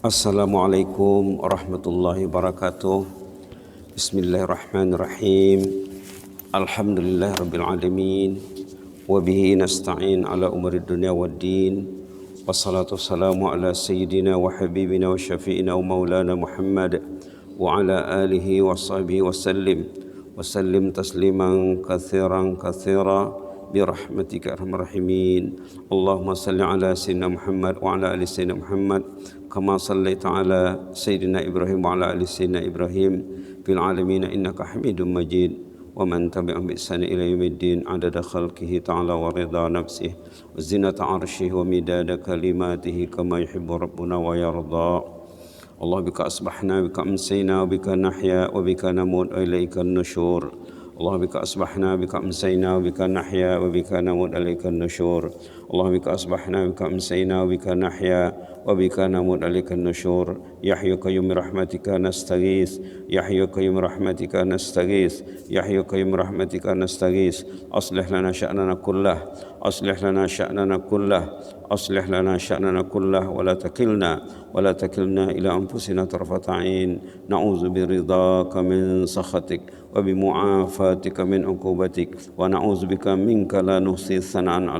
Assalamualaikum warahmatullahi wabarakatuh. Bismillahirrahmanirrahim. Alhamdulillahirabbil alamin. Wa bihi nasta'in ala umuri dunya waddin. Wassalatu wassalamu ala sayyidina wa habibina wa syafi'ina wa maulana Muhammad wa ala alihi wa sahbihi wa sallim tasliman katsiran birahmatika arhamar rahimin. Allahumma salli ala sayyidina Muhammad wa ala ali sayyidina Muhammad kama sallaita ala sayyidina Ibrahim wa ala ali sayyidina Ibrahim fil alamin innaka Hamidum Majid. Wa man tabi'ahum bi ihsan ila yaumiddin adada khalqihi ta'ala wa ridha nafsihi wa zinata 'arsyihi wa midada kalimatihi kama yuhibbu rabbuna wa yarda. Allah bika asbahna bika amsayna wa bika nahya wa bika namut wa ilaika an-nusyur. Allah bika asbahna bika amsayna wa bika nahya wa bika namut wa ilaika an-nusyur. Allah bika asbahna bika amsayna wa bika nahya wa bika namut wa ilaika an-nusyur. Ya hayyu qayyum rahmatika nastaghits, ya hayyu qayyum rahmatika nastaghits, ya hayyu qayyum rahmatika nastaghits. Aslih lana sya'nana kullah, aslih lana sya'nana kullah, aslih lana sya'nana kullah wa la takilna ila anfusina tarfata 'ain. Na'udzu biridhaka min sakhatik wa bi mu'afatika min 'uqubatik wa na'udzu bika minka la nuhsi tsana'an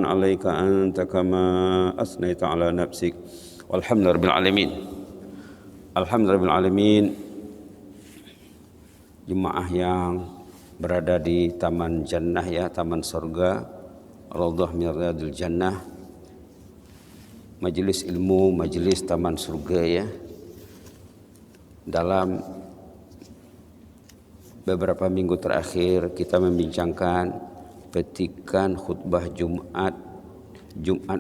'alaika anta kama asnaita 'ala nafsik. Walhamdulillahirabbil alamin. Alhamdulillahirabbil alamin. Jemaah yang berada di Taman Jannah ya, Taman Surga, Raudhah min Riyadil Jannah, majelis ilmu, majelis Taman Surga ya. Dalam beberapa minggu terakhir kita membincangkan petikan khutbah Jumat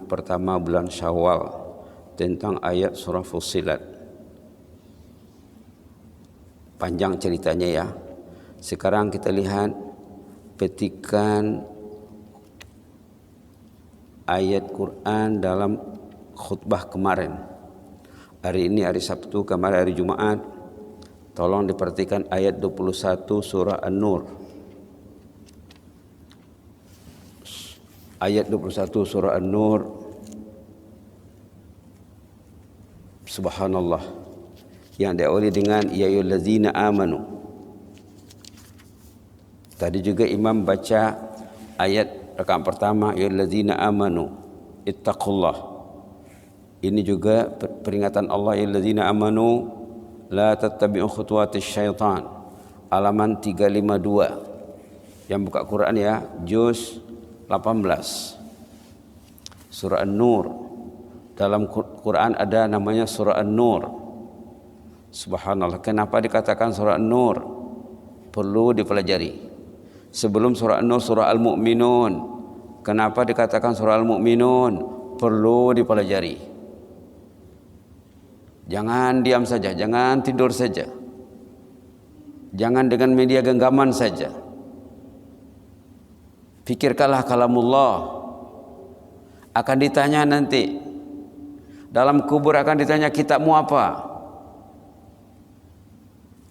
pertama bulan Syawal tentang ayat surah Fussilat. Panjang ceritanya ya. Sekarang kita lihat petikan ayat Quran dalam khutbah kemarin. Hari ini hari Sabtu, kemarin hari Jumat. Tolong diperhatikan ayat 21 surah An-Nur. Ayat 21 surah An-Nur. Subhanallah. Yang diawali dengan ya ayyuhallazina amanu. Tadi juga imam baca ayat rakaat pertama ya ayyuhallazina amanu ittaqullah. Ini juga peringatan Allah ya ayyuhallazina amanu la tattabi'u khutuwatis syaitan. Halaman 352. Yang buka Quran ya, juz 18. Surah An-Nur. Dalam Quran ada namanya surah An-Nur. Subhanallah. Kenapa dikatakan surah An-Nur? Perlu dipelajari. Sebelum surah An-Nur surah Al-Mu'minun. Kenapa dikatakan surah Al-Mu'minun? Perlu dipelajari. Jangan diam saja, jangan tidur saja. Jangan dengan media genggaman saja. Pikirkanlah kalamullah. Akan ditanya nanti. Dalam kubur akan ditanya kitabmu apa?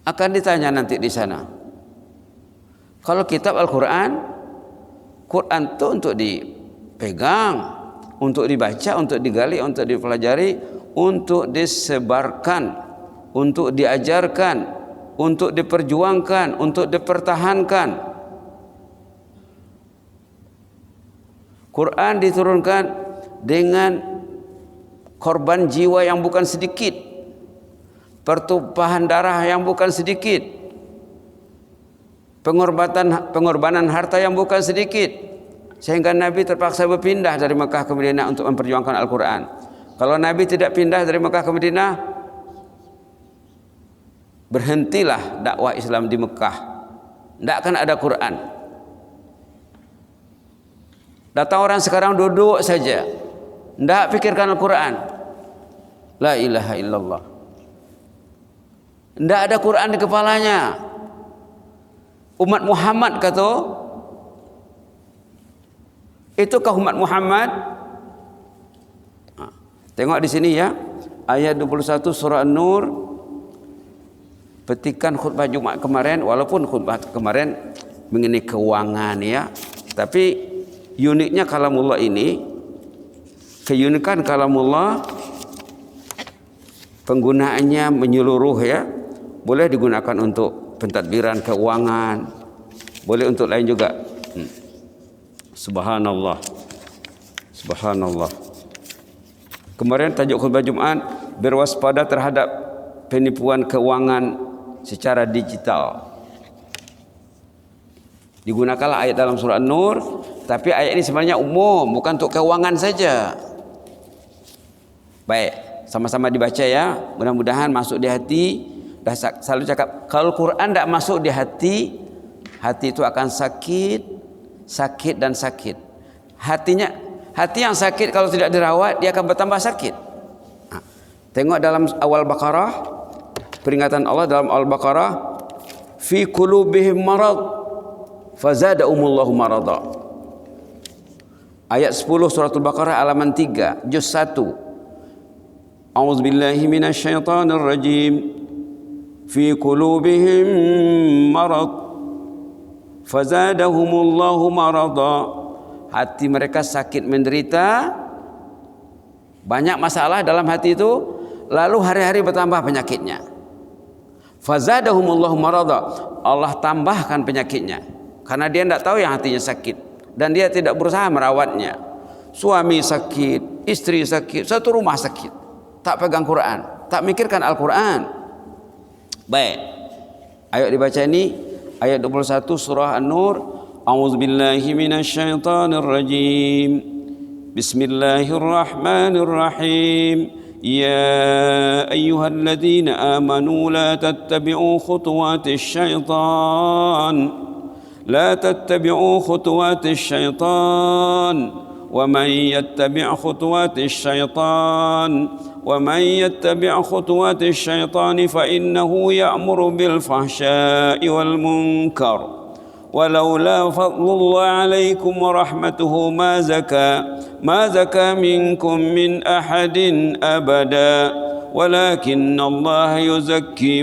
Akan ditanya nanti di sana. Kalau kitab Al-Quran, Quran itu untuk dipegang, untuk dibaca, untuk digali, untuk dipelajari, untuk disebarkan, untuk diajarkan, untuk diperjuangkan, untuk dipertahankan. Quran diturunkan dengan korban jiwa yang bukan sedikit, pertumpahan darah yang bukan sedikit, pengorbanan harta yang bukan sedikit, sehingga Nabi terpaksa berpindah dari Mekah ke Madinah untuk memperjuangkan Al-Quran. Kalau Nabi tidak pindah dari Mekah ke Madinah, berhentilah dakwah Islam di Mekah, tidak akan ada Quran. Datang orang sekarang duduk saja, tidak pikirkan Al-Quran. La ilaha illallah. Tidak ada Quran di kepalanya. Umat Muhammad kata, itukah umat Muhammad? Tengok di sini ya, ayat 21 surah An-Nur. Petikan khutbah Jumat kemarin, walaupun khutbah kemarin mengenai keuangan ya, tapi uniknya kalamullah ini, keunikan kalamullah penggunaannya menyeluruh ya. Boleh digunakan untuk pentadbiran keuangan, boleh untuk lain juga. Subhanallah. Subhanallah. Kemarin tajuk khutbah Jumat, berwaspada terhadap penipuan keuangan secara digital. Digunakanlah ayat dalam surah An-Nur, tapi ayat ini sebenarnya umum, bukan untuk keuangan saja. Baik, sama-sama dibaca ya. Mudah-mudahan masuk di hati. Dah selalu cakap, kalau Quran tidak masuk di hati, hati itu akan sakit, sakit dan sakit. Hati yang sakit kalau tidak dirawat, dia akan bertambah sakit. Tengok dalam awal Baqarah, peringatan Allah dalam Al-Baqarah, fi qulubihim marad fazadahumullahu marada. Ayat 10 surah Al-Baqarah halaman 3 juz 1. A'udzubillahi minasyaitonir rajim. Fi qulubihim marad fazadahumullahu marada. Hati mereka sakit menderita, banyak masalah dalam hati itu, lalu hari-hari bertambah penyakitnya. Fazadahumullahu marada. Allah tambahkan penyakitnya karena dia tidak tahu yang hatinya sakit dan dia tidak berusaha merawatnya. Suami sakit, istri sakit, satu rumah sakit, tak pegang Quran, tak mikirkan Al-Quran. Baik, ayo dibaca ini ayat 21 surah An-Nur. A'udzubillahi minasyaitonir rajim. Bismillahirrahmanirrahim. Ya ayyuhalladzina amanu la tattabi'u khutuwatis syaitan. La tattabi'u khutuwatis syaitan. ومن يتبع خطوات الشيطان فإنه يأمر بالفحشاء والمنكر ولولا فضل الله عليكم ورحمته ما زكى منكم من أحد أبدا ولكن الله يزكي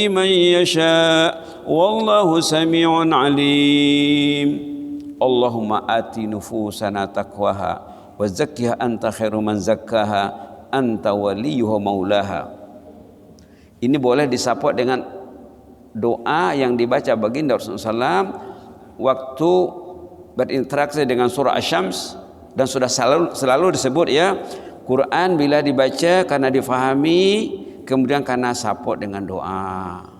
من يشاء والله سميع عليم. اللهم آت نفوسنا تقواها وزكها أنت خير من زكاها أنت وليها مولاها. Ini boleh disupport dengan doa yang dibaca baginda Rasulullah SAW waktu berinteraksi dengan surah Asy-Syams, dan sudah selalu disebut ya, Quran bila dibaca karena difahami, kemudian karena support dengan doa.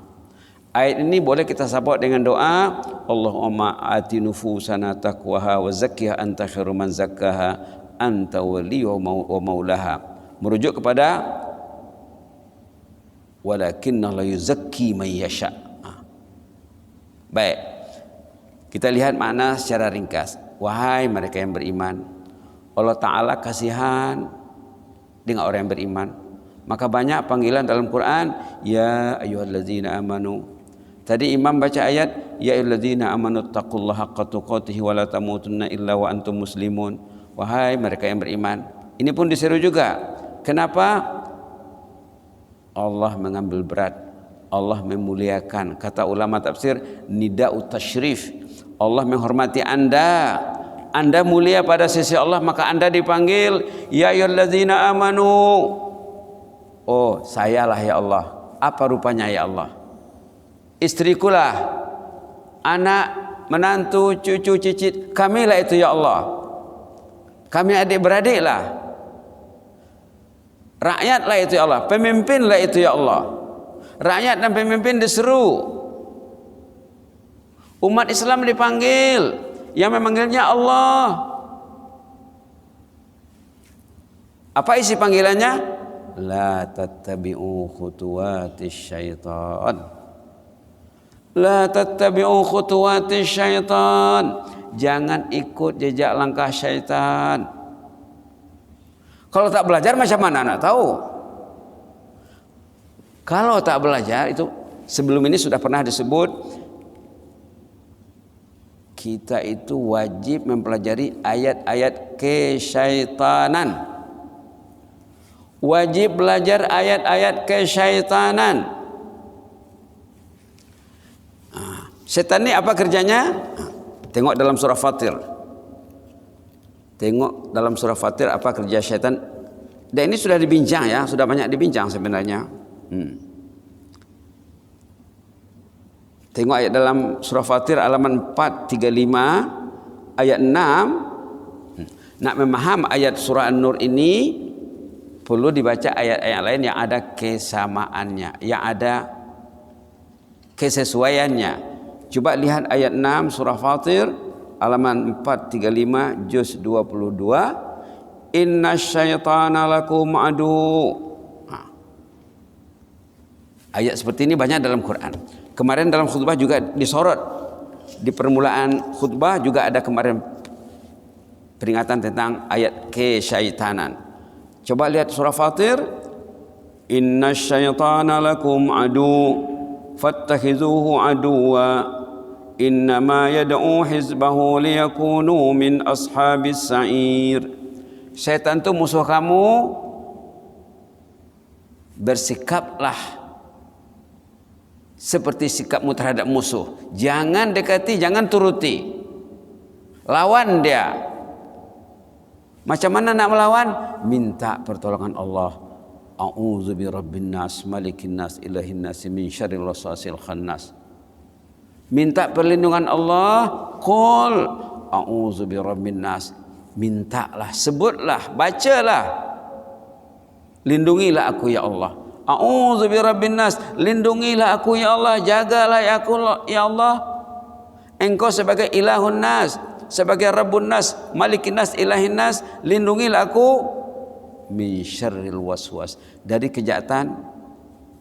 Ayat ini boleh kita support dengan doa, Allahumma ati nufusana taqwaha wa zakkiha anta khairu man zakkaha anta waliyuha wa maulaha. Merujuk kepada walakinna la yuzakki man yasha. Baik. Kita lihat makna secara ringkas. Wahai mereka yang beriman, Allah Ta'ala kasihan dengan orang yang beriman. Maka banyak panggilan dalam Quran, ya ayyuhalladzina amanu. Tadi imam baca ayat, ya ayyuhalladzina amanu taqullaha haqqa tuqatih wa la tamutunna illa wa antum muslimun. Wahai mereka yang beriman. Ini pun diseru juga. Kenapa? Allah mengambil berat, Allah memuliakan. Kata ulama tafsir, nida'ut tasyrif. Allah menghormati Anda. Anda mulia pada sisi Allah, maka Anda dipanggil ya ayyuhalladzina amanu. Oh, sayalah ya Allah. Apa rupanya ya Allah? Istrikulah, anak, menantu, cucu, cicit, kamilah itu ya Allah. Kami adik-beradiklah. Rakyatlah itu ya Allah. Pemimpinlah itu ya Allah. Rakyat dan pemimpin diseru. Umat Islam dipanggil. Yang memanggilnya Allah. Apa isi panggilannya? La tattabi'u khutuwatis syaitan. La tattabi'u khutuwatis syaitan. Jangan ikut jejak langkah syaitan. Kalau tak belajar macam mana nak tahu? Kalau tak belajar itu, sebelum ini sudah pernah disebut, kita itu wajib mempelajari ayat-ayat kesyaitanan. Wajib belajar ayat-ayat kesyaitanan. Setan ini apa kerjanya? Tengok dalam surah Fatir. Tengok dalam surah Fatir apa kerja syaitan. Dan ini sudah dibincang ya, sudah banyak dibincang sebenarnya. Tengok ayat dalam surah Fatir halaman 435 ayat 6. Nak memaham ayat surah An-Nur ini perlu dibaca ayat-ayat lain yang ada kesamaannya, yang ada kesesuaiannya. Coba lihat ayat 6 surah Fatir halaman 435 juz 22. Innasyaitana lakum adu. Ayat seperti ini banyak dalam Quran. Kemarin dalam khutbah juga disorot. Di permulaan khutbah juga ada kemarin peringatan tentang ayat kesyaitanan. Coba lihat surah Fatir. Innasyaitana lakum adu fattakhizuhu aduwa innama yad'u hizbahu liyakunu min ashabis sa'ir. Setan itu musuh kamu, bersikaplah seperti sikapmu terhadap musuh. Jangan dekati, jangan turuti, lawan dia. Macam mana nak melawan? Minta pertolongan Allah. A'udzu birabbin nas malikin nas ilahin nas min syarril waswasil khannas. Minta perlindungan Allah. Qul a'udzu birabbin nas. Mintalah, sebutlah, bacalah. Lindungilah aku ya Allah. A'udzu birabbin nas. Lindungilah aku ya Allah, jagalah ya aku ya Allah. Engkau sebagai ilahun nas, sebagai Rabbun nas, Malikin nas, Ilahin nas, lindungilah aku min syarril waswas, dari kejahatan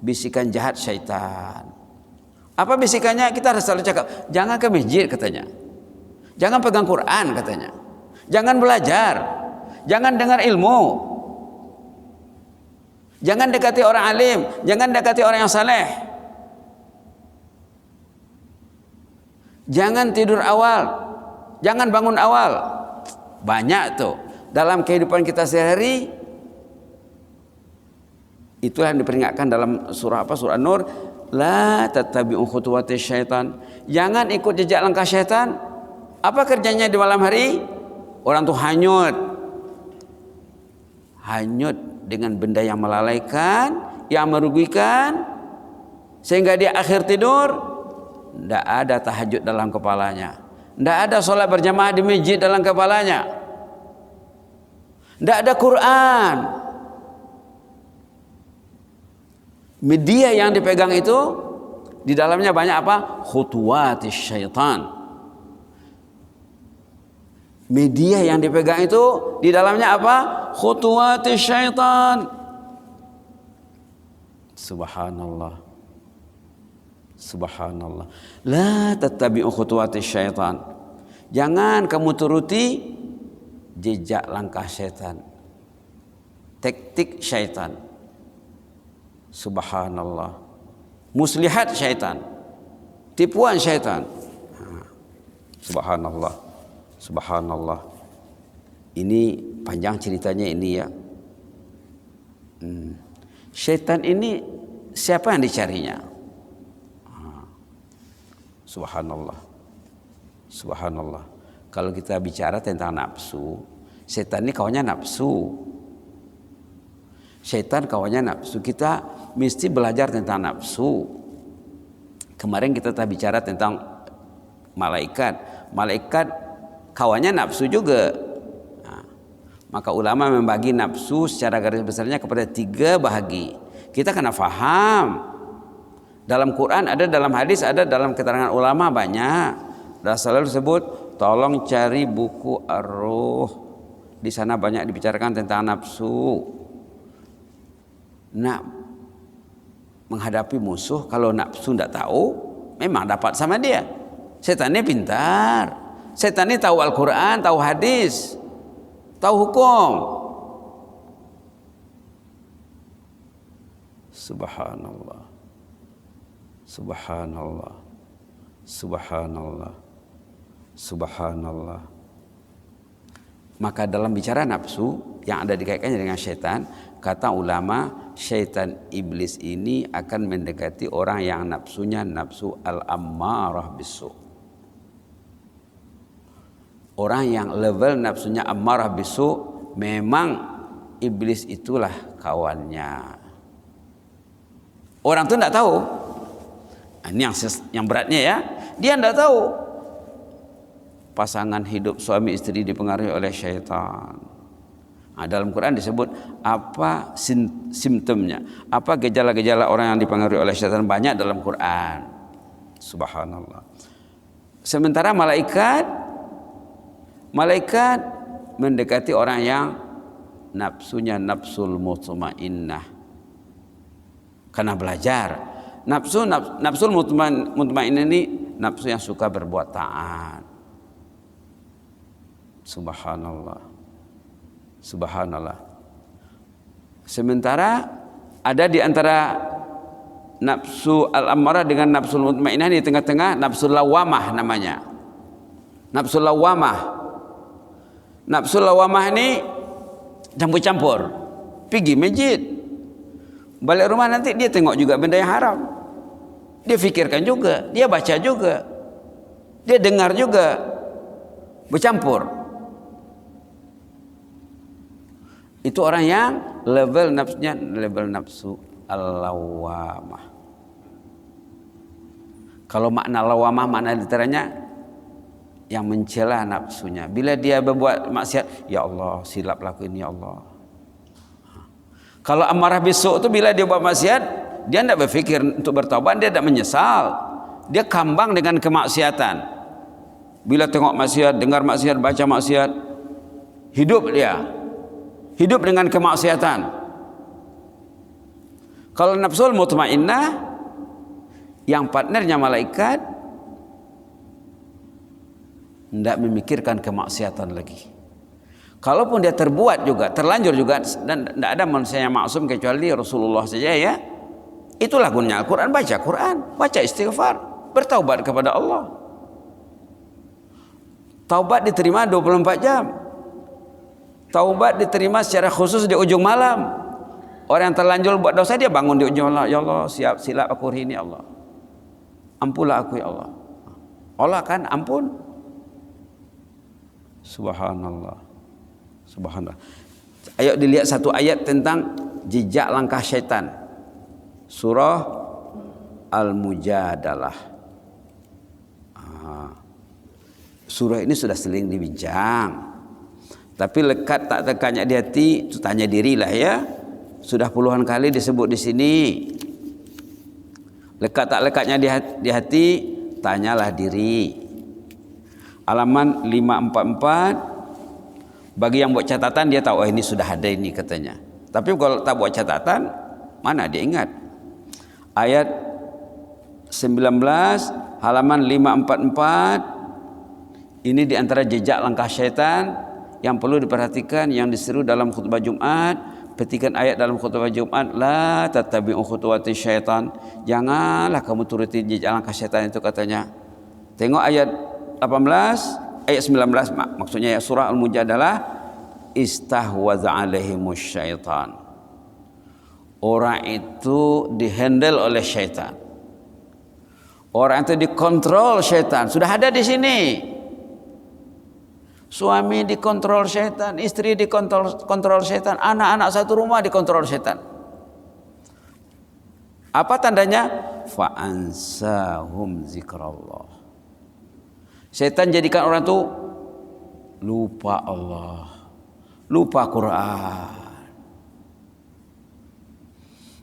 bisikan jahat syaitan. Apa bisikannya? Kita harus selalu cakap, jangan ke masjid katanya. Jangan pegang Quran katanya. Jangan belajar. Jangan dengar ilmu. Jangan dekati orang alim, jangan dekati orang yang saleh. Jangan tidur awal, jangan bangun awal. Banyak tuh dalam kehidupan kita sehari. Itulah yang diperingatkan dalam surah apa? Surah An-Nur. La tattabi'u khutuwati syaitan. Jangan ikut jejak langkah syaitan. Apa kerjanya di malam hari? Orang tuh hanyut dengan benda yang melalaikan, yang merugikan, sehingga dia akhir tidur tidak ada tahajud dalam kepalanya, tidak ada sholat berjamaah di masjid dalam kepalanya, tidak ada Quran. Media yang dipegang itu di dalamnya banyak apa? Khutuwati syaitan. Media yang dipegang itu di dalamnya apa? Khutuwati syaitan. Subhanallah. Subhanallah. La tattabi'u khutuwati syaitan. Jangan kamu turuti jejak langkah syaitan, taktik syaitan. Subhanallah. Muslihat syaitan, tipuan syaitan. Subhanallah. Subhanallah. Ini panjang ceritanya ini ya. Syaitan ini siapa yang dicarinya? Subhanallah. Subhanallah. Kalau kita bicara tentang nafsu, setan ini kawannya nafsu. Setan kawannya nafsu. Kita mesti belajar tentang nafsu. Kemarin kita bicara tentang malaikat. Malaikat kawannya nafsu juga. Maka ulama membagi nafsu secara garis besarnya kepada 3 bahagi. Kita kena faham. Dalam Quran ada, dalam hadis ada, dalam keterangan ulama banyak. Dan selalu disebut, tolong cari buku Ar-Ruh. Di sana banyak dibicarakan tentang nafsu. Nak menghadapi musuh, kalau nafsu tidak tahu, memang dapat sama dia. Setannya pintar. Setannya tahu Al-Quran, tahu hadis, tahu hukum. Subhanallah. Subhanallah. Subhanallah. Subhanallah. Maka dalam bicara nafsu yang ada dikaitkannya dengan syaitan, kata ulama, syaitan iblis ini akan mendekati orang yang nafsunya nafsu al-ammarah bisu. Orang yang level nafsunya ammarah bisu, memang iblis itulah kawannya. Orang tuh tidak tahu. Ini yang beratnya ya. Dia tidak tahu pasangan hidup suami istri dipengaruhi oleh syaitan. Nah, dalam Quran disebut apa simptomnya, apa gejala-gejala orang yang dipengaruhi oleh syaitan, banyak dalam Quran. Subhanallah. Sementara malaikat mendekati orang yang nafsunya nafsul mutmainnah. Karena belajar nafsul mutmainnah ini nafsu yang suka berbuat taat. Subhanallah. Sementara ada di antara nafsu al-ammarah dengan nafsul mutmainnah, di tengah-tengah nafsul lawamah namanya. Nafsul lawamah ini campur-campur. Pergi masjid, balik rumah nanti dia tengok juga benda yang haram. Dia fikirkan juga, dia baca juga, dia dengar juga, bercampur. Itu orang yang level nafsunya level nafsu al-lawamah. Kalau makna lawamah, makna literalnya yang mencela nafsunya. Bila dia berbuat maksiat, ya Allah silap lakuin ya Allah. Kalau amarah bisu itu bila dia buat maksiat, dia tidak berfikir untuk bertaubat, dia tidak menyesal. Dia kambang dengan kemaksiatan. Bila tengok maksiat, dengar maksiat, baca maksiat, hidup dengan kemaksiatan. Kalau nafsul mutmainnah yang partnernya malaikat, tidak memikirkan kemaksiatan lagi. Kalaupun dia terbuat juga, terlanjur juga, dan tidak ada manusia yang maksum kecuali Rasulullah saja ya. Itulah gunanya Al-Quran, baca Quran, baca istighfar, bertaubat kepada Allah. Taubat diterima 24 jam. Taubat diterima secara khusus di ujung malam. Orang yang terlanjur buat dosa, dia bangun di ujung malam, ya Allah silap aku hari ini Allah, ampunlah aku ya Allah. Allah kan ampun. Subhanallah. Ayo dilihat satu ayat tentang jejak langkah syaitan. Surah Al-Mujadalah. Surah ini sudah sering dibincang, tapi lekat tak lekatnya di hati itu tanya dirilah ya. Sudah puluhan kali disebut di sini. Lekat tak lekatnya di hati, tanyalah diri. Halaman 544. Bagi yang buat catatan dia tahu, oh ini sudah ada ini katanya. Tapi kalau tak buat catatan, mana dia ingat? Ayat 19 halaman 544. Ini di antara jejak langkah syaitan yang perlu diperhatikan, yang diseru dalam khutbah Jumat. Petikan ayat dalam khutbah Jumat, la tattabi'u khutuwati syaitan. Janganlah kamu turuti jejak langkah syaitan itu katanya. Tengok ayat 18, ayat 19 maksudnya ya, surah Al-Mujadalah. Istahwaza alaihimus syaitan. Orang itu dihandle oleh syaitan. Orang itu dikontrol syaitan. Sudah ada di sini. Suami dikontrol syaitan, istri dikontrol syaitan, anak-anak satu rumah dikontrol syaitan. Apa tandanya? Fa'ansahum zikrallah. Syaitan jadikan orang itu lupa Allah, lupa Quran.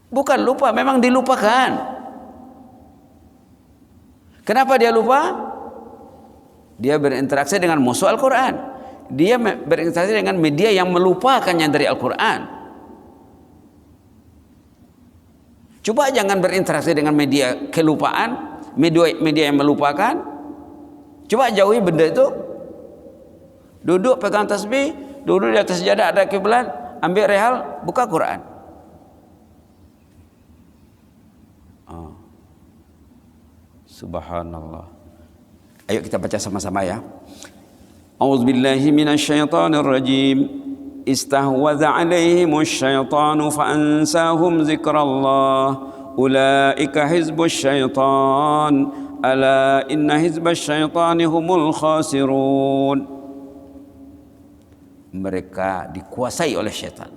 Bukan lupa, memang dilupakan. Kenapa dia lupa? Dia berinteraksi dengan musuh Al-Quran. Dia berinteraksi dengan media yang melupakannya dari Al-Quran. Coba jangan berinteraksi dengan media kelupaan, media yang melupakan. Coba jauhi benda itu. Duduk pegang tasbih, duduk di atas sejadah ada kiblat, ambil rehal, buka Quran. Subhanallah. Ayo kita baca sama-sama ya. A'udzubillahi minasyaitonir rajim. Istahwaza 'alaihimus syaitanu fa'ansahum zikrallah. Ulaika hizbus syaitan. Ala inna hizbas syaitani humul khasirun. mereka dikuasai oleh syaitan.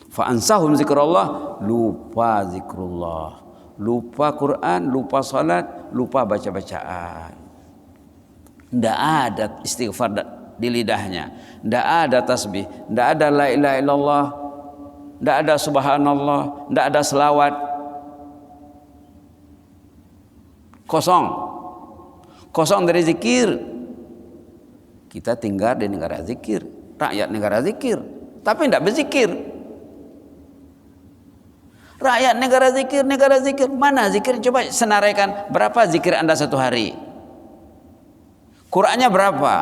Fa ansahum zikrullah, lupa zikrullah, lupa Quran, lupa salat, lupa baca-bacaan. Tidak ada istighfar di lidahnya, tidak ada tasbih, tidak ada la ilaha illallah, tidak ada subhanallah, tidak ada selawat. Kosong dari zikir. Kita tinggal di negara zikir, rakyat negara zikir, tapi tidak berzikir. Rakyat negara zikir, mana zikir? Coba senaraikan, berapa zikir Anda satu hari? Qurannya berapa?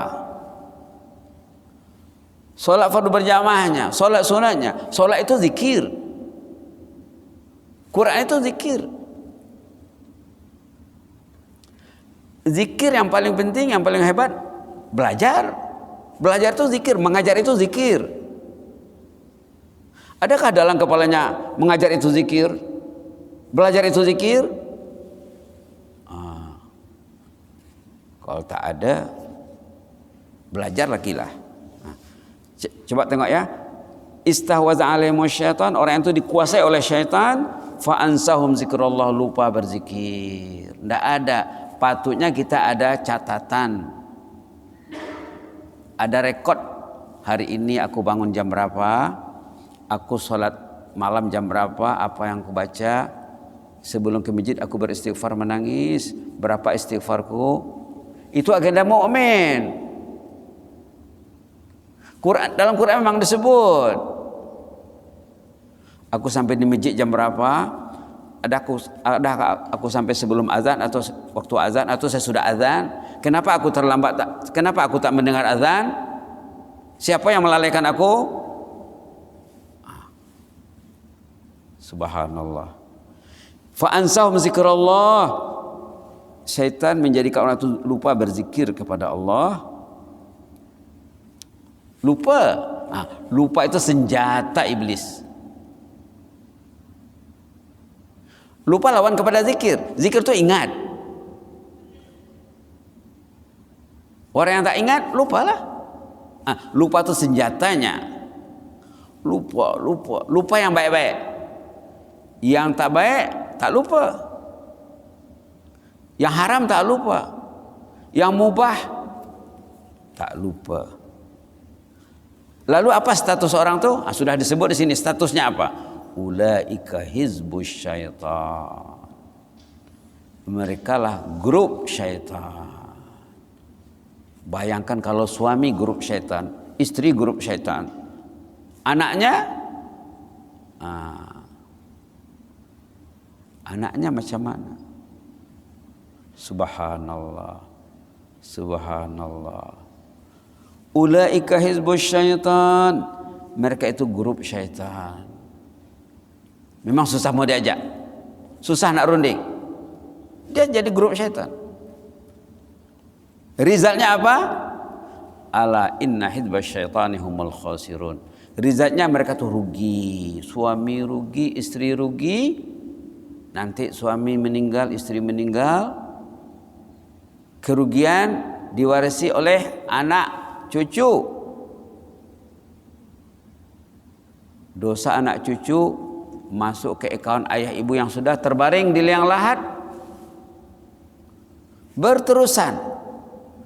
Sholat fardu berjamaahnya, sholat sunatnya. Sholat itu zikir, Quran itu zikir. Zikir yang paling penting, yang paling hebat, belajar. Belajar itu zikir, mengajar itu zikir. Adakah dalam kepalanya mengajar itu zikir, belajar itu zikir? Kalau tak ada, belajar lagi lah. Coba tengok ya. Istahwaza alaihimus syaitan, orang itu dikuasai oleh syaitan. Fa ansahum zikrullah, lupa berzikir. Tidak ada. Patutnya kita ada catatan, ada rekod. Hari ini aku bangun jam berapa, aku sholat malam jam berapa, apa yang aku baca, sebelum ke masjid aku beristighfar menangis, berapa istighfarku. Itu agenda mukmin. Dalam Quran memang disebut, aku sampai di masjid jam berapa, ada aku sampai sebelum azan atau waktu azan, atau saya sudah azan. Kenapa aku terlambat? Kenapa aku tak mendengar azan? Siapa yang melalaikan aku? Subhanallah. Fa ansahum zikrullah. Syaitan menjadikan orang itu lupa berzikir kepada Allah. Lupa itu senjata iblis. Lupa lawan kepada zikir. Zikir itu ingat. Orang yang tak ingat, lupalah. Lupa itu senjatanya. Lupa yang baik-baik. Yang tak baik, tak lupa. Yang haram tak lupa. Yang mubah tak lupa. Lalu apa status orang itu? Sudah disebut di sini statusnya apa? Ulaika hizbus syaitan. Mereka lah grup syaitan. Bayangkan kalau suami grup syaitan, istri grup syaitan, anaknya macam mana? Subhanallah, subhanallah. Ulaika hizbus syaitan. Mereka itu grup syaitan. Memang susah mau diajak, susah nak runding. Dia jadi grup syaitan. Resultnya apa? Ala inna hizbas syaitani humul khasirun. Resultnya mereka tuh rugi. Suami rugi, istri rugi. Nanti suami meninggal, istri meninggal. Kerugian diwarisi oleh anak cucu. Dosa anak cucu masuk ke akaun ayah ibu yang sudah terbaring di liang lahat. Berterusan.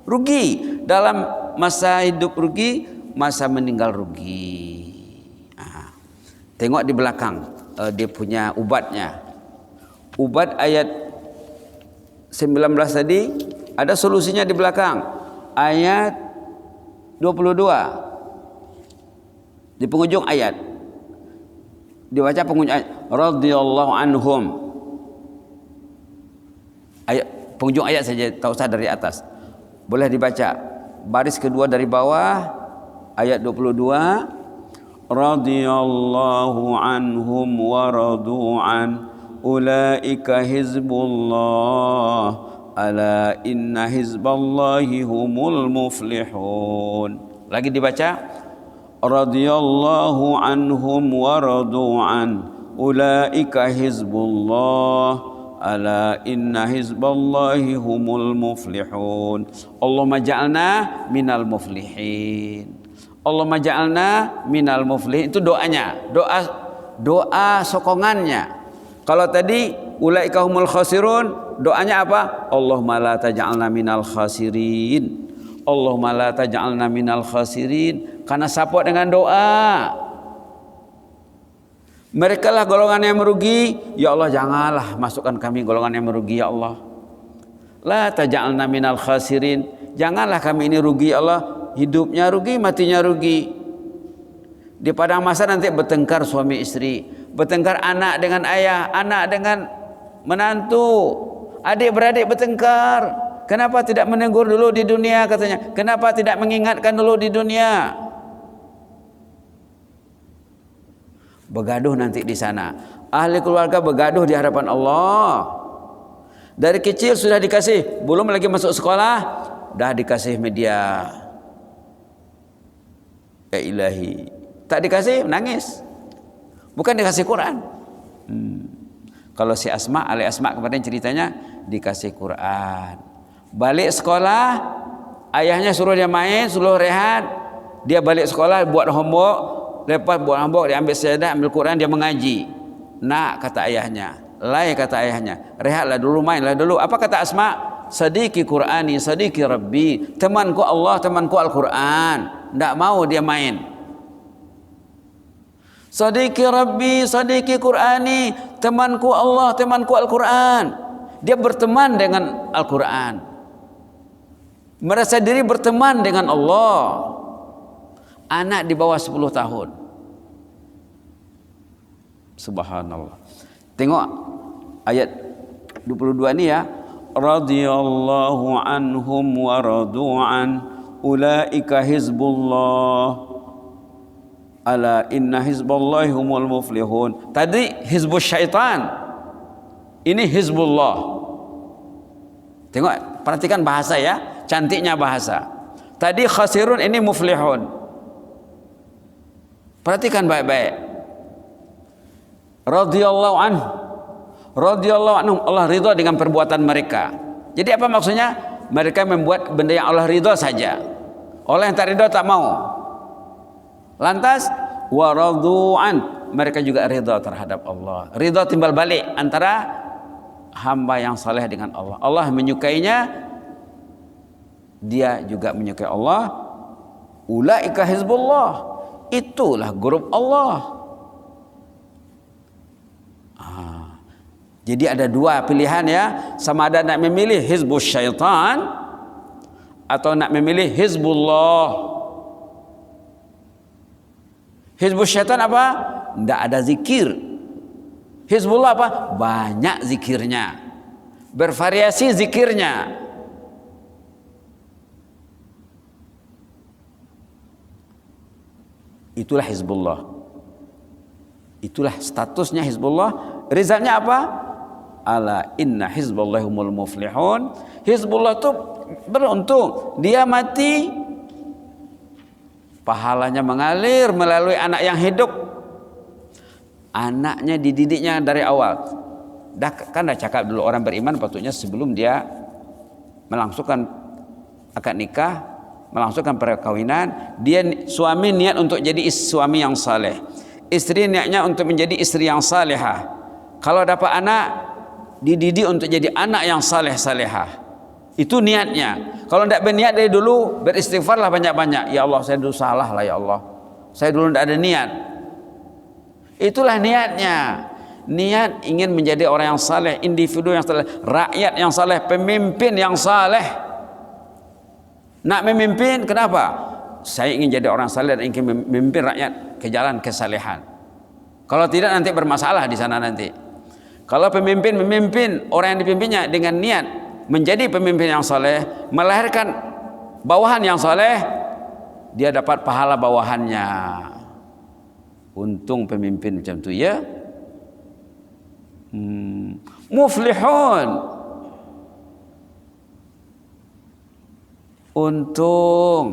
Rugi. Dalam masa hidup rugi, masa meninggal rugi. Tengok di belakang, dia punya ubatnya. Ubat ayat 19 tadi, ada solusinya di belakang. Ayat 22. Di penghujung ayat. Dibaca penghujung ayat. Radhiyallahu anhum. Ayat, penghujung ayat saja, tak usah dari atas. Boleh dibaca. Baris kedua dari bawah, ayat 22. Radhiyallahu anhum wa radu'an. Ulaika hizbullah. Ala inna hizballahi humul muflihun. Lagi dibaca. Radhiyallahu anhum wa radu'an. Ulaika hizbullah. ala inna hizballahi humul muflihun. Allahumma ja'alna minal muflihin. Allahumma ja'alna minal muflihin. Itu doanya, doa sokongannya. Kalau tadi ulaika humul khasirun, doanya apa? Allahumma la taj'alna minal khasirin. Allahumma la taj'alna minal khasirin. Karena support dengan doa. Mereka lah golongan yang merugi. Ya Allah, janganlah masukkan kami golongan yang merugi ya Allah. La taj'alna minal khasirin. Janganlah kami ini rugi ya Allah. Hidupnya rugi, matinya rugi. Di padang mahsyar nanti bertengkar suami istri, bertengkar anak dengan ayah, anak dengan menantu, adik beradik bertengkar. Kenapa tidak menegur dulu di dunia katanya? Kenapa tidak mengingatkan dulu di dunia? Begaduh nanti di sana. Ahli keluarga begaduh di hadapan Allah. Dari kecil sudah dikasih, belum lagi masuk sekolah, dah dikasih media. Ya ilahi, tak dikasih nangis. Bukan dikasih Quran. Kalau si Asma, Ali Asma kemarin ceritanya dikasih Quran. Balik sekolah, ayahnya suruh dia main, suruh rehat. Dia balik sekolah buat homework. Lepas buat homework, dia ambil sejadah, ambil Quran, dia mengaji. Nak, kata ayahnya. Lai, kata ayahnya. Rehatlah dulu, mainlah dulu. Apa kata Asma? Sadiki Qur'ani, sadiki Rabbi. Temanku Allah, temanku Al-Quran. Tidak mau dia main. Sadiki Rabbi, sadiki Qur'ani. Temanku Allah, temanku Al-Quran. Dia berteman dengan Al-Quran. Merasa diri berteman dengan Allah. Anak di bawah 10 tahun. Subhanallah. Tengok ayat 22 ini ya. Radhiyallahu anhum wa radu'an ulaika hizbullah ala inna hizballahi humul muflihun. Tadi hizbus syaitan, ini hizbullah. Tengok, perhatikan bahasa ya, cantiknya bahasa. Tadi khasirun, ini muflihun. Perhatikan baik-baik. Radhiyallahu anhu, radhiyallahu anhum, Allah ridha dengan perbuatan mereka. Jadi apa maksudnya? Mereka membuat benda yang Allah ridha saja. Orang yang tak ridha tak mau. Lantas wa radu'an, mereka juga ridha terhadap Allah. Ridha timbal balik antara hamba yang saleh dengan Allah. Allah menyukainya, dia juga menyukai Allah. Ulaika hizbullah, itulah grup Allah. Jadi ada dua pilihan ya, sama ada nak memilih hizbus syaitan atau nak memilih hizbullah. Hizbus syaitan apa? Tidak ada zikir. Hizbullah apa? Banyak zikirnya, bervariasi zikirnya. Itulah hizbullah. Itulah statusnya hizbullah. Rizalnya apa? Ala inna hizballahi humul muflihun. Hizbullah itu beruntung. Dia mati, pahalanya mengalir melalui anak yang hidup. Anaknya dididiknya dari awal. Kan dah cakap dulu, orang beriman patutnya sebelum dia melangsungkan akad nikah, melangsungkan perkawinan, dia suami niat untuk jadi suami yang saleh, istri niatnya untuk menjadi istri yang salehah. Kalau dapat anak, dididik untuk jadi anak yang saleh-salehah. Itu niatnya. Kalau tidak berniat dari dulu, beristighfarlah banyak-banyak. Ya Allah, saya dulu salah lah ya Allah. Saya dulu tidak ada niat. Itulah niatnya. Niat ingin menjadi orang yang saleh, individu yang saleh, rakyat yang saleh, pemimpin yang saleh. Nak memimpin, kenapa? Saya ingin jadi orang saleh dan ingin memimpin rakyat ke jalan kesalehan. Kalau tidak nanti bermasalah di sana nanti. Kalau pemimpin memimpin orang yang dipimpinnya dengan niat menjadi pemimpin yang saleh, melahirkan bawahan yang saleh, dia dapat pahala bawahannya. Untung pemimpin macam tu ya. Muflihun. Untung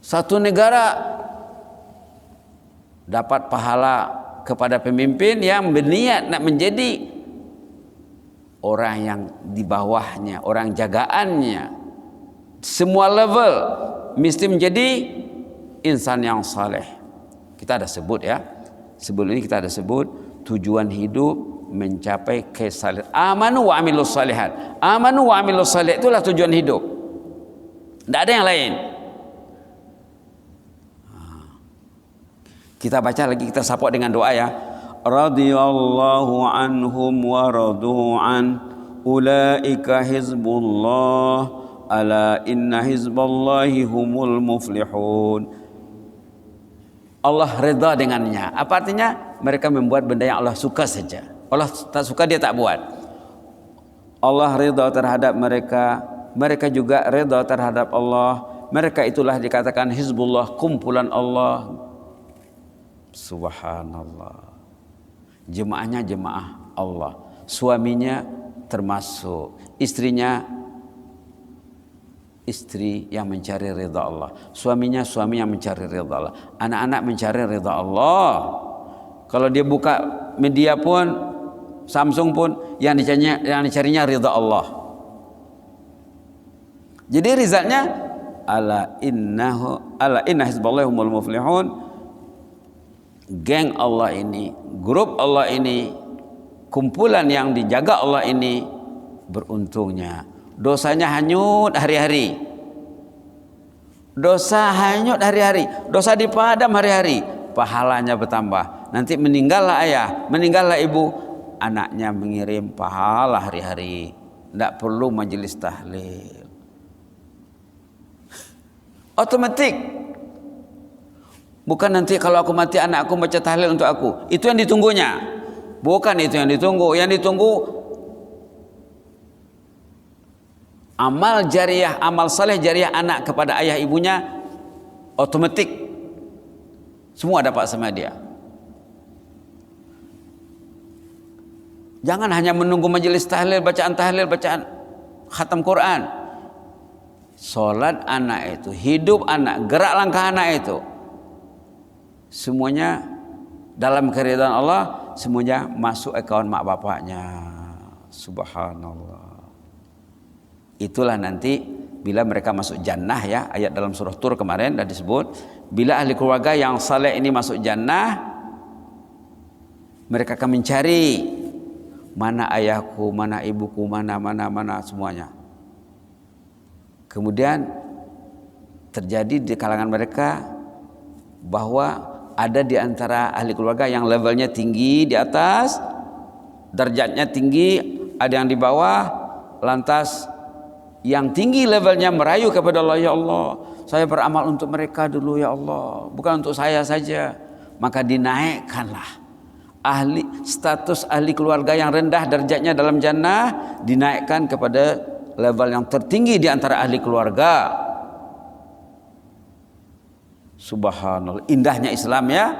satu negara dapat pahala kepada pemimpin yang berniat nak menjadi orang yang di bawahnya, orang jagaannya, semua level mesti menjadi insan yang saleh. Kita ada sebut ya, sebelum ini kita ada sebut tujuan hidup mencapai kesalehan. Amanu wa amilus salihat. Amanu wa amilus salih, itulah tujuan hidup. Tidak ada yang lain. Kita baca lagi, kita support dengan doa ya. Radhiyallahu anhum wa radu an, ulaika hizbullah, ala inna hizballahi humul muflihun. Allah redha dengannya. Apa artinya? Mereka membuat benda yang Allah suka saja. Allah tak suka, dia tak buat. Allah redha terhadap mereka, mereka juga redha terhadap Allah. Mereka itulah dikatakan hizbullah, kumpulan Allah. Subhanallah. Jemaahnya jemaah Allah, suaminya termasuk, istrinya istri yang mencari ridha Allah, suaminya suami yang mencari ridha Allah, anak-anak mencari ridha Allah. Kalau dia buka media pun, Samsung pun, yang dicarinya ridha Allah. Jadi rizalnya ala inna hizballahi humul muflihun. Geng Allah ini, grup Allah ini, kumpulan yang dijaga Allah ini beruntungnya. Dosanya hanyut hari-hari. Dosa hanyut hari-hari, dosa dipadam hari-hari, pahalanya bertambah. Nanti meninggallah ayah, meninggallah ibu, anaknya mengirim pahala hari-hari. Tidak perlu majelis tahlil, otomatik. Bukan nanti kalau aku mati anakku baca tahlil untuk aku. Itu yang ditunggunya. Bukan itu yang ditunggu. Yang ditunggu amal jariah, amal saleh jariah anak kepada ayah ibunya, otomatik semua dapat sama dia. Jangan hanya menunggu majelis tahlil, bacaan khatam Quran. Salat anak itu, hidup anak, gerak langkah anak itu, semuanya dalam keridhaan Allah, semuanya masuk akaun mak bapaknya. Subhanallah. Itulah nanti bila mereka masuk jannah ya, ayat dalam surah Tur kemarin dah disebut, bila ahli keluarga yang saleh ini masuk jannah, mereka akan mencari mana ayahku, mana ibuku, mana semuanya. Kemudian terjadi di kalangan mereka bahwa ada di antara ahli keluarga yang levelnya tinggi di atas, derajatnya tinggi, ada yang di bawah. Lantas yang tinggi levelnya merayu kepada Allah, ya Allah, saya beramal untuk mereka dulu ya Allah, bukan untuk saya saja. Maka dinaikkanlah status ahli keluarga yang rendah derajatnya dalam jannah, dinaikkan kepada level yang tertinggi di antara ahli keluarga. Subhanallah, indahnya Islam ya.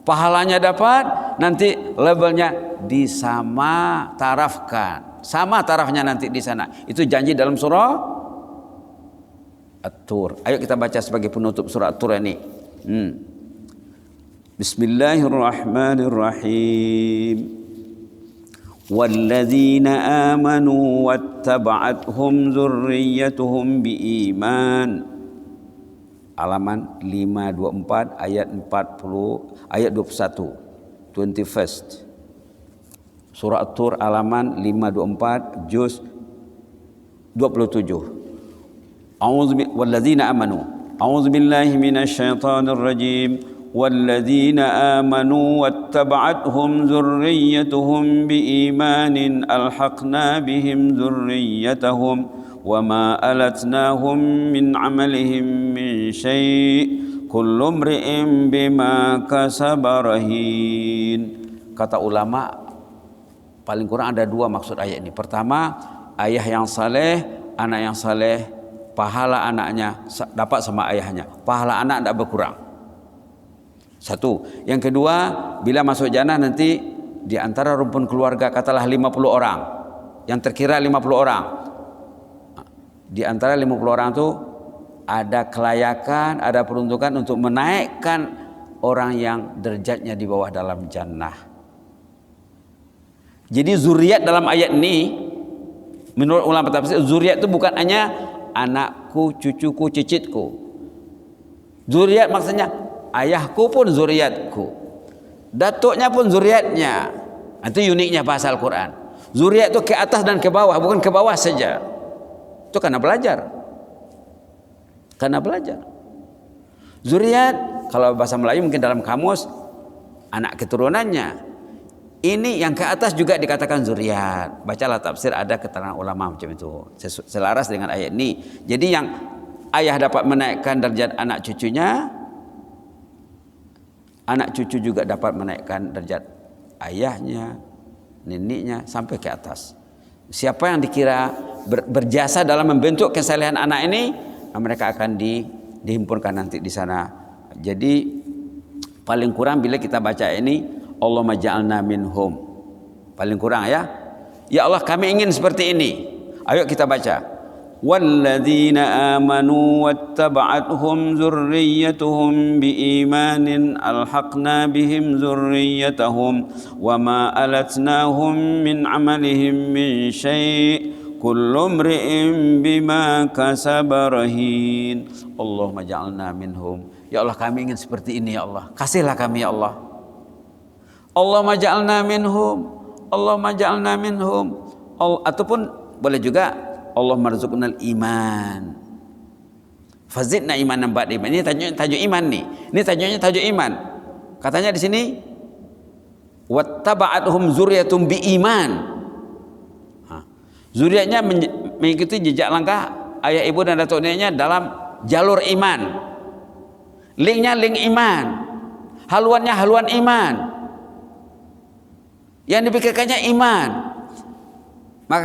Pahalanya dapat, nanti levelnya disama tarafkan, sama tarafnya nanti di sana. Itu janji dalam surah At-Tur. Ayo kita baca sebagai penutup surah At-Tur ini. Bismillahirrahmanirrahim. Walladzina amanu wattaba'athum dzurriyyatuhum biiman. Halaman 524 ayat 40 ayat 21. 21st. Surah At-Tur halaman 524 juz 27. Walladzina amanu. A'udzubillahi minasyaitonir rajim. Walladzina amanu wattaba'athum dzurriyyatuhum biimanin alhaqna bihim dzurriyyatahum وما ألتناهم من عملهم من شيء كل امرئ بما كسب رهين. Kata ulama paling kurang ada dua maksud ayat ini. Pertama, ayah yang saleh, anak yang saleh, pahala anaknya dapat sama ayahnya, pahala anak tidak berkurang. Satu. Yang kedua, bila masuk jannah nanti di antara rumpun keluarga katalah 50 orang, yang terkira 50 orang. Di antara 50 orang itu ada kelayakan, ada peruntukan untuk menaikkan orang yang derajatnya di bawah dalam jannah. Jadi zuriat dalam ayat ini menurut ulama tafsir, zuriat itu bukan hanya anakku, cucuku, cicitku. Zuriat maksudnya ayahku pun zuriatku, datuknya pun zuriatnya. Itu uniknya bahasa Al-Quran. Zuriat itu ke atas dan ke bawah, bukan ke bawah saja. Itu karena belajar. Karena belajar. Zuriat kalau bahasa Melayu mungkin dalam kamus anak keturunannya. Ini yang ke atas juga dikatakan zuriat. Bacalah tafsir, ada keterangan ulama macam itu. Selaras dengan ayat ini. Jadi yang ayah dapat menaikkan derajat anak cucunya, anak cucu juga dapat menaikkan derajat ayahnya, neneknya sampai ke atas. Siapa yang dikira berjasa dalam membentuk kesalehan anak ini, mereka akan dihimpunkan nanti di sana. Jadi paling kurang bila kita baca ini, Allahumma ja'alna minhum. Paling kurang ya. Ya Allah, kami ingin seperti ini. Ayo kita baca. Walladzina amanu wattaba'athum dzurriyyatuhum biimanin alhaqna bihim dzurriyyatahum wama alatnahum min amalihim min syai' kullu imri'in bima kasaba rahin. Allahumma ja'alna minhum. Ya Allah, kami ingin seperti ini ya Allah. Kasihlah kami ya Allah. Allahumma ja'alna minhum, Allahumma ja'alna minhum. Ataupun boleh juga Allahumma rzuqnal iman, fazidna imanan ba'da iman. Ini tajuk iman nih. Ini tajuk iman. Katanya di sini wattaba'athum zurriyatum biiman. Zuriatnya mengikuti jejak langkah ayah ibu dan datuk neneknya dalam jalur iman. Linknya link iman, haluannya haluan iman. Yang dipikirkannya iman. Maka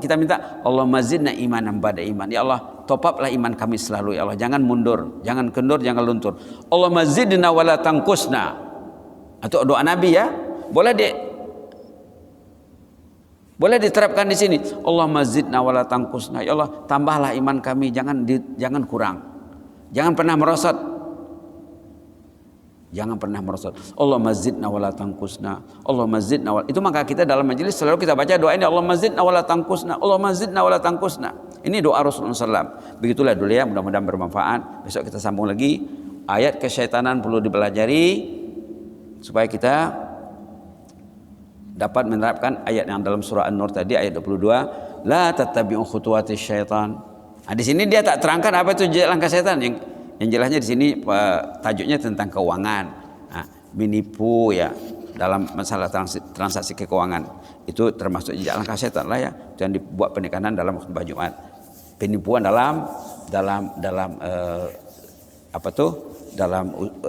kita minta Allah mazidna imanan ba'da iman. Ya Allah, top uplah iman kami selalu ya Allah. Jangan mundur, jangan kendur, jangan luntur. Allah mazidna wala tangkusna. Atau doa Nabi ya. Boleh diterapkan di sini. Allah mazidna wala tangkusna. Ya Allah, tambahlah iman kami, jangan kurang. Jangan pernah merosot. Jangan pernah merosot. Allah mazidna wala tangkusna. Allah mazidna wala. Itu maka kita dalam majelis selalu kita baca doa ini, Allah mazidna wala tangkusna. Allah mazidna wala tangkusna. Ini doa Rasulullah SAW. Begitulah dulu ya, mudah-mudahan bermanfaat. Besok kita sambung lagi. Ayat kesyaitanan perlu dipelajari supaya kita dapat menerapkan ayat yang dalam surah An-Nur tadi ayat 22, la tattabi'u khutuwatis syaitan. Nah, di sini dia tak terangkan apa itu jejak langkah syaitan. Yang jelasnya di sini tajuknya tentang keuangan, menipu ya dalam masalah transaksi keuangan. Itu termasuk jejak langkah setan lah ya. Jangan dibuat penekanan dalam khutbah Jumat. Penipuan dalam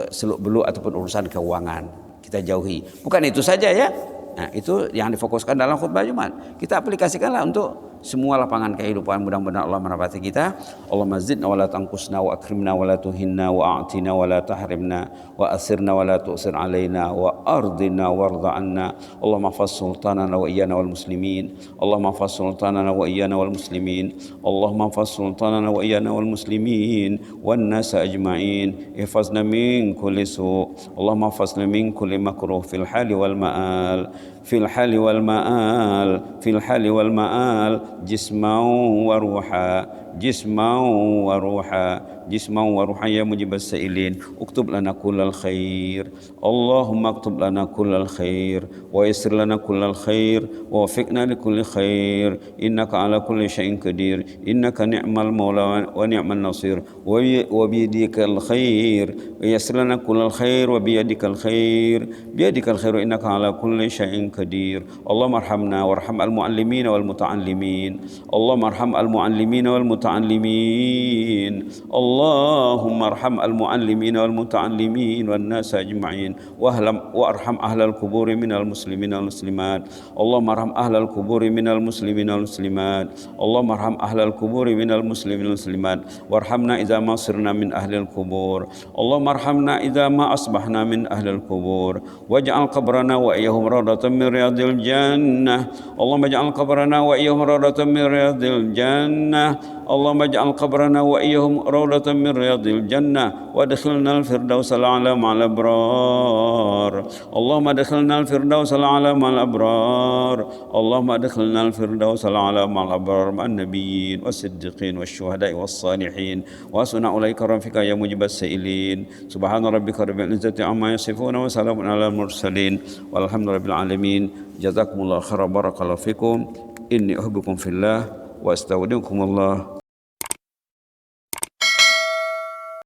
seluk beluk ataupun urusan keuangan kita jauhi. Bukan itu saja ya. Nah, itu yang difokuskan dalam khutbah Jumat. Kita aplikasikanlah untuk semua lapangan kehidupan. Mudah-mudahan Allah merahmati kita. Allahumma zidna wa la tanqusna wa akrimna wa la tuhinna wa a'tina wa la tahrimna wa asirna wa la tu'sir alaina wa ardina warda anna. Allahumma hafaz sultanana wa iyana wal muslimin. Allahumma hafaz sultanana wa iyana wal muslimin. Allahumma hafaz sultanana wa iyana wal muslimin wan nas ajma'in. Ihfazna min kulli su'. Allahumma hafazna min kulli makruh fil hali wal ma'al. Fil hali wal ma'al. Fil hali wal ma'al. Jismau wa ruha, jismau wa ruha, jismau wa ruha ya mujibas sa'ilin. Uktub lana kullal khair. Allahumma uktub lana kullal khair wa yassir lana kullal khair wa wafiqna li kulli khair. Innaka ala kulli syai'in qadir. Innaka ni'mal maula wa ni'man nasir. Wa biyadikal khair. Wa yassir lana kullal khair wa biyadikal khair. Biyadikal khair innaka ala kulli syai'in qadir. Allahumma arhamna warham al-muallimin wal muta'allimin. اللهم ارحم المعلمين والمتعلمين. اللهم ارحم المعلمين والمتعلمين والناس أجمعين. وارحم أهل القبور من المسلمين والمسلمات. اللهم ارحم أهل القبور من المسلمين والمسلمات. اللهم ارحم أهل القبور من المسلمين والمسلمات. وارحمنا إذا ما صرنا من أهل القبور. اللهم ارحمنا إذا ما أصبحنا من أهل القبور. واجعل قبرنا وإياهم روضة من رياض الجنة. اللهم اجعل قبرنا وإياهم روضة من رياض الجنة. اللهم اجعل قبرنا وإياهم روضة من رياض الجنة وادخلنا الفردوس الأعلى مع الأبرار اللهم ادخلنا الفردوس الأعلى مع الأبرار اللهم ادخلنا الفردوس الأعلى مع الأبرار مع النبيين والصديقين والشهداء والصالحين وحسن أولئك رفيقا يا مجيب السائلين سبحان ربك رب العزة عما يصفون وسلام على المرسلين والحمد لله رب العالمين جزاكم الله خيرا بارك الله فيكم إني أحبكم في الله وأستودعكم الله